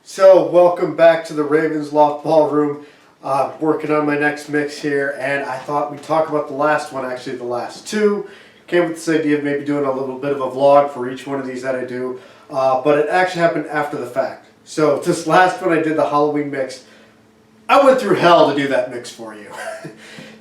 So, welcome back to the Ravens Loft Ballroom. Working on my next mix here, and I thought we'd talk about the last one, actually the last two. Came with this idea of maybe doing a little bit of a vlog for each one of these that I do, but it actually happened after the fact. So, this last one I did the Halloween mix. I went through hell to do that mix for you.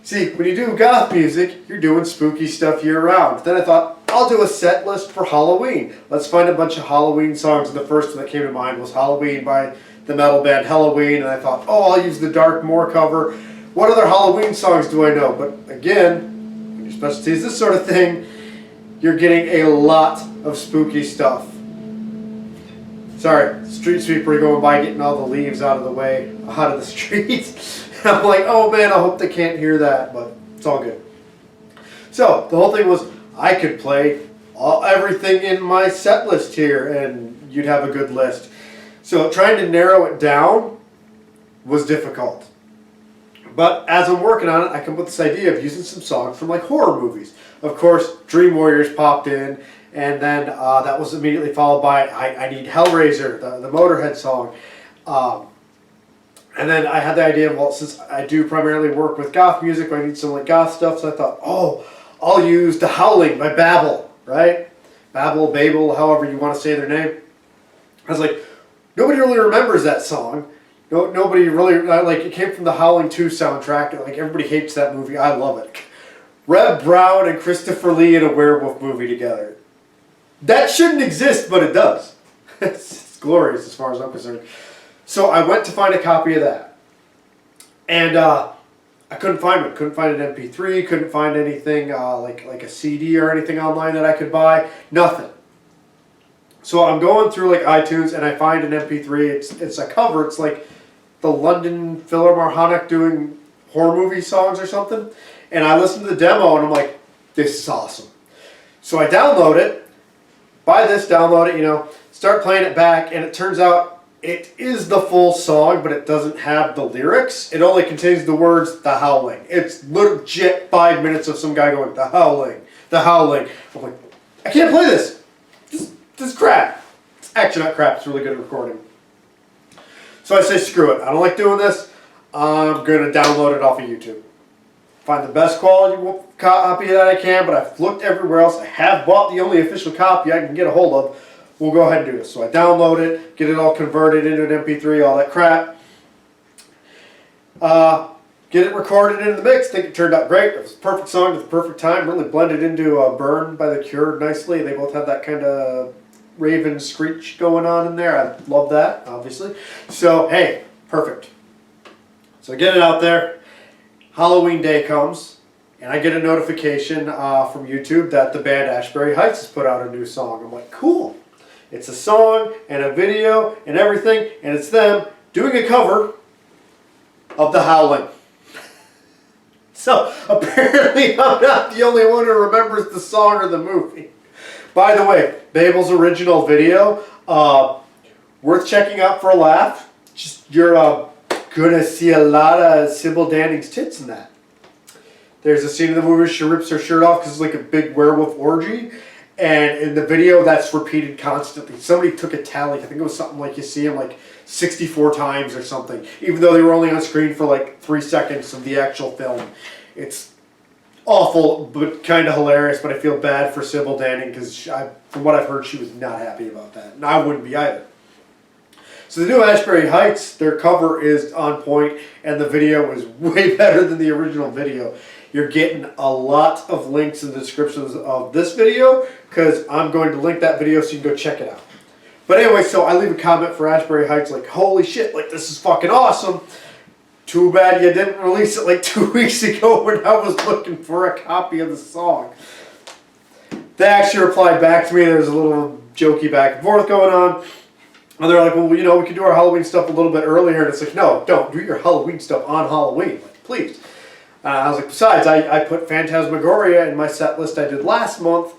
See, when you do goth music, you're doing spooky stuff year-round. Then I thought, I'll do a set list for Halloween. Let's find a bunch of Halloween songs, and the first one that came to mind was Halloween by the metal band Halloween, and I thought, oh, I'll use the Dark Moor cover. What other Halloween songs do I know? But again, when your specialty is this sort of thing, you're getting a lot of spooky stuff. Sorry, street sweeper going by getting all the leaves out of the way, out of the street. I'm like, oh man, I hope they can't hear that, but it's all good. So, the whole thing was, I could play everything in my set list here, and you'd have a good list. So, trying to narrow it down was difficult. But as I'm working on it, I come up with this idea of using some songs from like horror movies. Of course, Dream Warriors popped in, and then that was immediately followed by I Need Hellraiser, the Motorhead song. And then I had the idea of, well, since I do primarily work with goth music, I need some like goth stuff, so I thought, oh, I'll use The Howling by Babel, right? Babel, however you want to say their name. I was like, nobody really remembers that song. Nobody really, like, it came from the Howling 2 soundtrack, and like everybody hates that movie. I love it. Reb Brown and Christopher Lee in a werewolf movie together. That shouldn't exist, but it does. It's glorious as far as I'm concerned. So I went to find a copy of that. And I couldn't find one. Couldn't find an MP3. Couldn't find anything like a CD or anything online that I could buy. Nothing. So I'm going through like iTunes and I find an MP3. It's a cover. It's like the London Philharmonic doing horror movie songs or something. And I listened to the demo and I'm like, this is awesome. So I download it. Buy this, download it, start playing it back, and it turns out it is the full song, but it doesn't have the lyrics. It only contains the words, The Howling. It's legit 5 minutes of some guy going, The Howling, The Howling. I'm like, I can't play this. This is crap. It's actually not crap. It's really good at recording. So I say, screw it. I don't like doing this. I'm going to download it off of YouTube. Find the best quality copy that I can, but I've looked everywhere else. I have bought the only official copy I can get a hold of. We'll go ahead and do this. So I download it, get it all converted into an MP3, all that crap. Get it recorded into the mix. Think it turned out great. It was a perfect song at the perfect time. Really blended into Burn by The Cure nicely. They both have that kind of raven screech going on in there. I love that, obviously. So, hey, perfect. So I get it out there. Halloween Day comes, and I get a notification from YouTube that the band Ashbury Heights has put out a new song. I'm like, cool. It's a song and a video and everything, and it's them doing a cover of The Howling. So apparently I'm not the only one who remembers the song or the movie. By the way, Babel's original video, worth checking out for a laugh. You're gonna see a lot of Sybil Danning's tits in that. There's a scene in the movie where she rips her shirt off because it's like a big werewolf orgy. And in the video, that's repeated constantly. Somebody took a tally. I think it was something like you see him like 64 times or something. Even though they were only on screen for like 3 seconds of the actual film. It's awful, but kind of hilarious. But I feel bad for Sybil Danning because from what I've heard, she was not happy about that. And I wouldn't be either. So the new Ashbury Heights, their cover is on point, and the video is way better than the original video. You're getting a lot of links in the descriptions of this video, because I'm going to link that video so you can go check it out. But anyway, so I leave a comment for Ashbury Heights like, holy shit, like this is fucking awesome. Too bad you didn't release it like 2 weeks ago when I was looking for a copy of the song. They actually replied back to me. There's a little jokey back and forth going on. And they're like, well, we can do our Halloween stuff a little bit earlier. And it's like, no, don't do your Halloween stuff on Halloween. Like, please. I was like, besides, I put Phantasmagoria in my set list I did last month.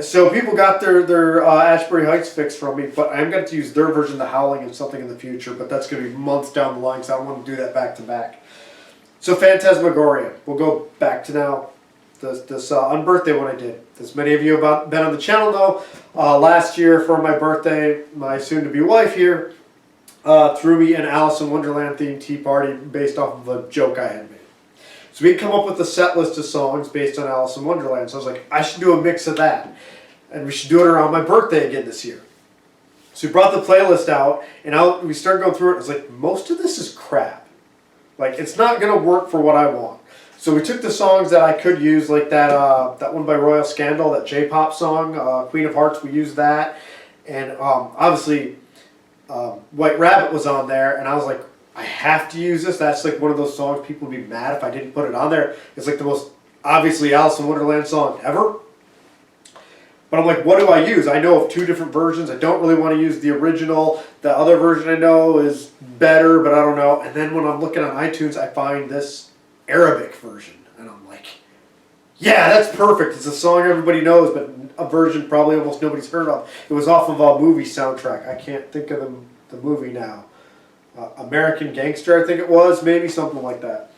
So people got their Ashbury Heights fix from me. But I'm going to use their version of The Howling and something in the future. But that's going to be months down the line, so I don't want to do that back to back. So Phantasmagoria. We'll go back to now. This Unbirthday one I did. As many of you have been on the channel know, last year for my birthday, my soon-to-be wife here threw me an Alice in Wonderland themed tea party based off of a joke I had made. So we'd come up with a set list of songs based on Alice in Wonderland. So I was like, I should do a mix of that. And we should do it around my birthday again this year. So we brought the playlist out, and we started going through it. I was like, most of this is crap. Like, it's not going to work for what I want. So we took the songs that I could use, like that one by Royal Scandal, that J-pop song, Queen of Hearts, we used that. And obviously, White Rabbit was on there, and I was like, I have to use this. That's like one of those songs people would be mad if I didn't put it on there. It's like the most obviously Alice in Wonderland song ever. But I'm like, what do I use? I know of 2 different versions. I don't really want to use the original. The other version I know is better, but I don't know. And then when I'm looking on iTunes, I find this Arabic version. And I'm like, yeah, that's perfect. It's a song everybody knows, but a version probably almost nobody's heard of. It was off of a movie soundtrack. I can't think of the movie now. American Gangster, I think it was, maybe something like that.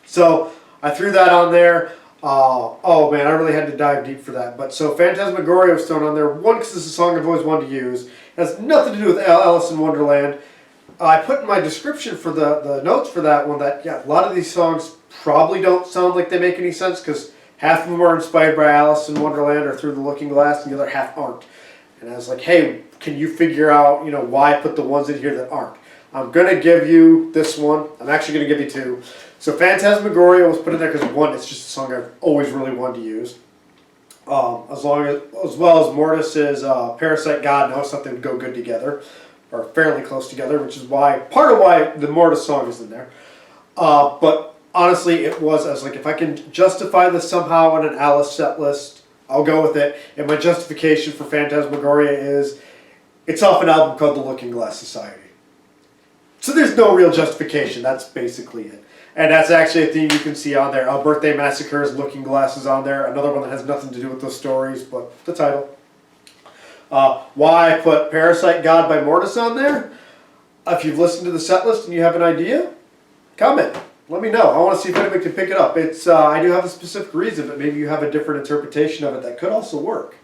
So I threw that on there. Oh man, I really had to dive deep for that. But so Phantasmagoria was thrown on there. One, because it's a song I've always wanted to use. It has nothing to do with Alice in Wonderland. I put in my description for the notes for that one that, yeah, a lot of these songs probably don't sound like they make any sense because half of them are inspired by Alice in Wonderland or Through the Looking Glass, and the other half aren't. And I was like, hey, can you figure out, why I put the ones in here that aren't? I'm going to give you this one. I'm actually going to give you 2. So Phantasmagoria was put in there because, one, it's just a song I've always really wanted to use. As well as Mortis's Parasite God Knows Something Would Go Good Together, or fairly close together, which is part of why the Mortis song is in there. But honestly, I was like, if I can justify this somehow on an Alice set list, I'll go with it. And my justification for Phantasmagoria is, it's off an album called The Looking Glass Society. So there's no real justification. That's basically it. And that's actually a theme you can see on there. Unbirthday Massacre's Looking Glass is on there. Another one that has nothing to do with those stories, but the title. Why I put Parasite God by Mortis on there? If you've listened to the set list and you have an idea, comment. Let me know. I want to see if anybody can pick it up. It's I do have a specific reason, but maybe you have a different interpretation of it that could also work.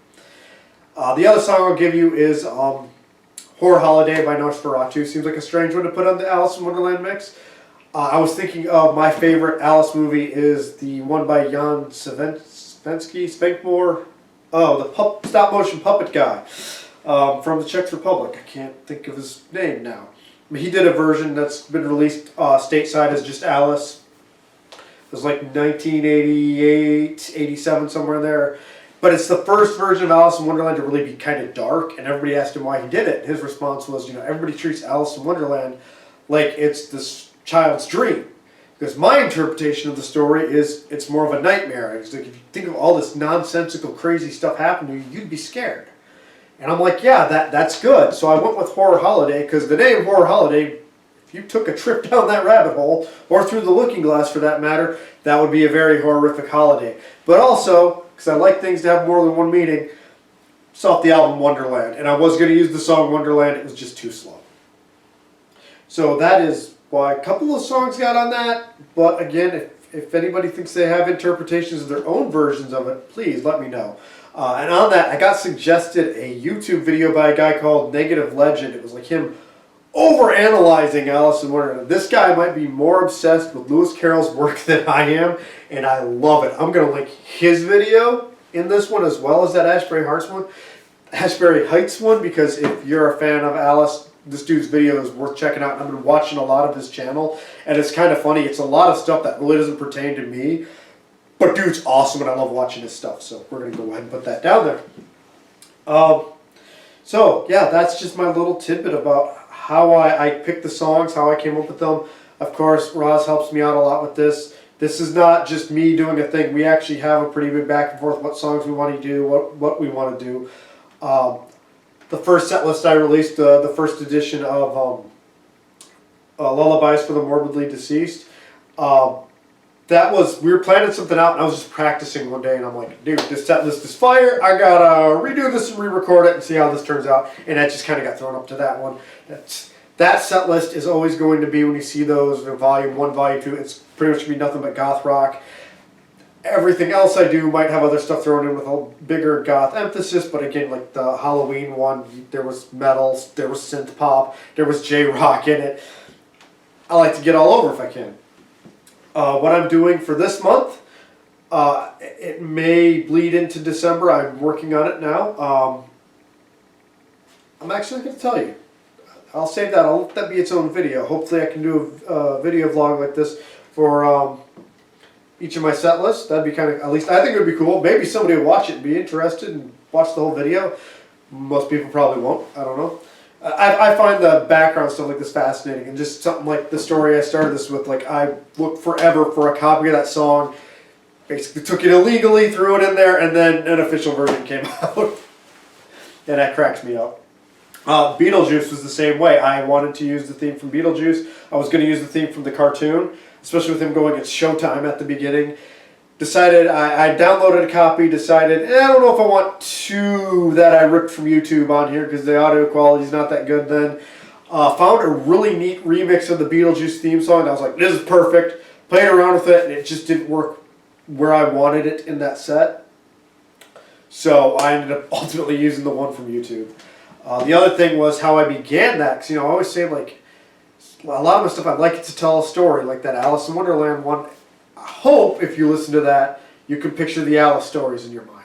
The other song I'll give you is Horror Holiday by Nosferatu. Seems like a strange one to put on the Alice in Wonderland mix. I was thinking of my favorite Alice movie is the one by Jan Spankmore. Oh, the stop motion puppet guy from the Czech Republic. I can't think of his name now. He did a version that's been released stateside as just Alice. It was like 1988, 87, somewhere in there. But it's the first version of Alice in Wonderland to really be kind of dark, and everybody asked him why he did it. His response was, everybody treats Alice in Wonderland like it's this child's dream. Because my interpretation of the story is it's more of a nightmare. It's like if you think of all this nonsensical, crazy stuff happening to you, you'd be scared. And I'm like, yeah, that's good. So I went with Horror Holiday, because the name Horror Holiday, if you took a trip down that rabbit hole, or through the looking glass for that matter, that would be a very horrific holiday. But also, because I like things to have more than one meaning, it's off the album Wonderland. And I was going to use the song Wonderland, it was just too slow. So that is why a couple of songs got on that. But again, if anybody thinks they have interpretations of their own versions of it, please let me know. And on that, I got suggested a YouTube video by a guy called Negative Legend. It was like him overanalyzing Alice in Wonderland. This guy might be more obsessed with Lewis Carroll's work than I am, and I love it. I'm going to link his video in this one as well as that Ashbury Heights one, because if you're a fan of Alice, this dude's video is worth checking out. I've been watching a lot of his channel, and it's kind of funny. It's a lot of stuff that really doesn't pertain to me, but dude's awesome, and I love watching his stuff, so we're going to go ahead and put that down there. So, yeah, that's just my little tidbit about how I picked the songs, how I came up with them. Of course, Roz helps me out a lot with this. This is not just me doing a thing. We actually have a pretty big back and forth what songs we want to do, what we want to do. The first set list I released, the first edition of Lullabies for the Morbidly Deceased, we were planning something out, and I was just practicing one day, and I'm like, dude, this set list is fire. I gotta redo this and re-record it and see how this turns out. And that just kind of got thrown up to that one. That set list is always going to be, when you see those, Volume 1, Volume 2, it's pretty much going to be nothing but goth rock. Everything else I do might have other stuff thrown in with a bigger goth emphasis, but again, like the Halloween one, there was metal, there was synth pop, there was J-rock in it. I like to get all over if I can. What I'm doing for this month, it may bleed into December. I'm working on it now. I'm actually going to tell you. I'll save that. I'll let that be its own video. Hopefully I can do a video vlog like this for each of my set lists. That'd be kind of, at least I think it would be cool. Maybe somebody will watch it and be interested and watch the whole video. Most people probably won't. I don't know. I find the background stuff like this fascinating, and just something like the story I started this with. Like, I looked forever for a copy of that song, basically took it illegally, threw it in there, and then an official version came out. And that cracks me up. Beetlejuice was the same way. I wanted to use the theme from Beetlejuice. I was going to use the theme from the cartoon, especially with him going, it's showtime at the beginning. Decided, I downloaded a copy, decided, I don't know if I want two that I ripped from YouTube on here because the audio quality is not that good then. Found a really neat remix of the Beetlejuice theme song, and I was like, this is perfect. Played around with it, and it just didn't work where I wanted it in that set. So I ended up ultimately using the one from YouTube. The other thing was how I began that, because I always say, like, a lot of my stuff I'd like it to tell a story, like that Alice in Wonderland one. I hope if you listen to that, you can picture the Alice stories in your mind.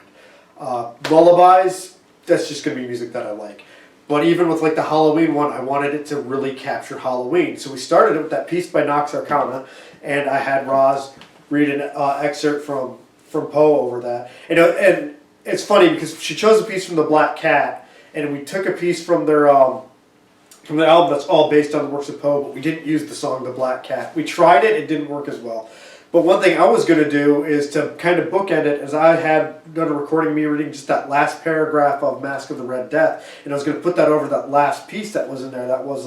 Lullabies, that's just going to be music that I like. But even with like the Halloween one, I wanted it to really capture Halloween. So we started it with that piece by Nox Arcana, and I had Roz read an excerpt from Poe over that. And it's funny because she chose a piece from The Black Cat, and we took a piece from their from the album that's all based on the works of Poe, but we didn't use the song The Black Cat. We tried it, it didn't work as well. But one thing I was going to do is to kind of bookend it, as I had done a recording of me reading just that last paragraph of Mask of the Red Death, and I was going to put that over that last piece that was in there, that was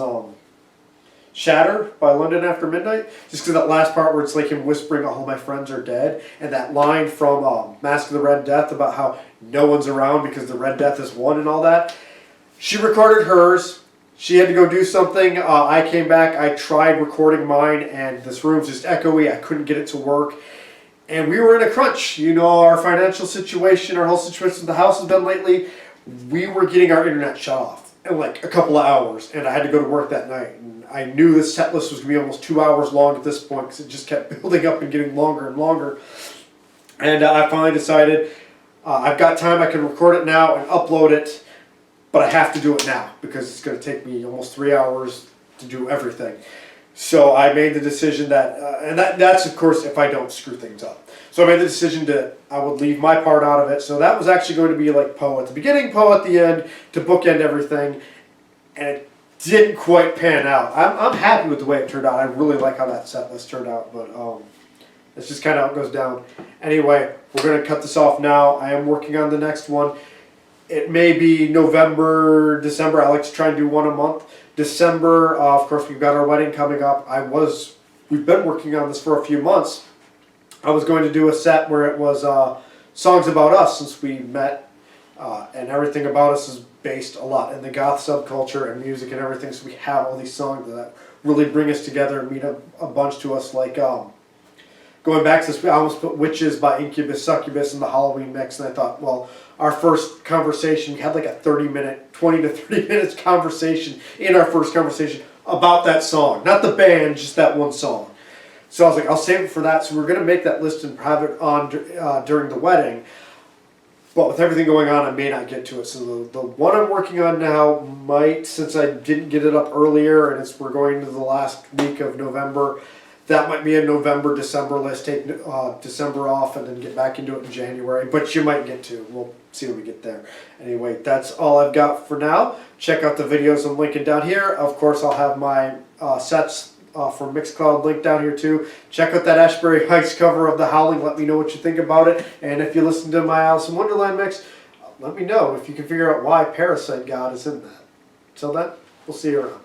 Shatter by London After Midnight, just because that last part where it's like him whispering, all my friends are dead, and that line from Mask of the Red Death about how no one's around because the Red Death is won and all that. She recorded hers. She had to go do something. I came back. I tried recording mine, and this room's just echoey. I couldn't get it to work. And we were in a crunch. Our financial situation, our whole situation with the house has been lately. We were getting our internet shut off in like a couple of hours, and I had to go to work that night. And I knew this set list was going to be almost 2 hours long at this point because it just kept building up and getting longer and longer. And I finally decided I've got time. I can record it now and upload it. But I have to do it now because it's going to take me almost 3 hours to do everything. So I made the decision that, and that's of course if I don't screw things up. So I made the decision that I would leave my part out of it. So that was actually going to be like Poe at the beginning, Poe at the end, to bookend everything. And it didn't quite pan out. I'm happy with the way it turned out. I really like how that set list turned out. But it's just kind of how it goes down. Anyway, we're going to cut this off now. I am working on the next one. It may be November, December. I like to try and do one a month. December, of course, we've got our wedding coming up. We've been working on this for a few months. I was going to do a set where it was songs about us since we met, and everything about us is based a lot in the goth subculture and music and everything. So we have all these songs that really bring us together and mean a bunch to us. Like going back to this, I almost put Witches by Incubus, Succubus in the Halloween mix, and I thought, well, our first conversation, we had like a 20 to 30 minutes conversation in our first conversation about that song. Not the band, just that one song. So I was like, I'll save it for that. So we're going to make that list in private during the wedding. But with everything going on, I may not get to it. So the one I'm working on now might, since I didn't get it up earlier, and we're going to the last week of November, that might be a November, December list. Take December off and then get back into it in January. But you might get to. We'll see when we get there. Anyway, that's all I've got for now. Check out the videos I'm linking down here. Of course, I'll have my sets from Mixcloud linked down here too. Check out that Ashbury Heights cover of The Howling. Let me know what you think about it. And if you listen to my Alice in Wonderland mix, let me know if you can figure out why Parasite God is in that. Till then, we'll see you around.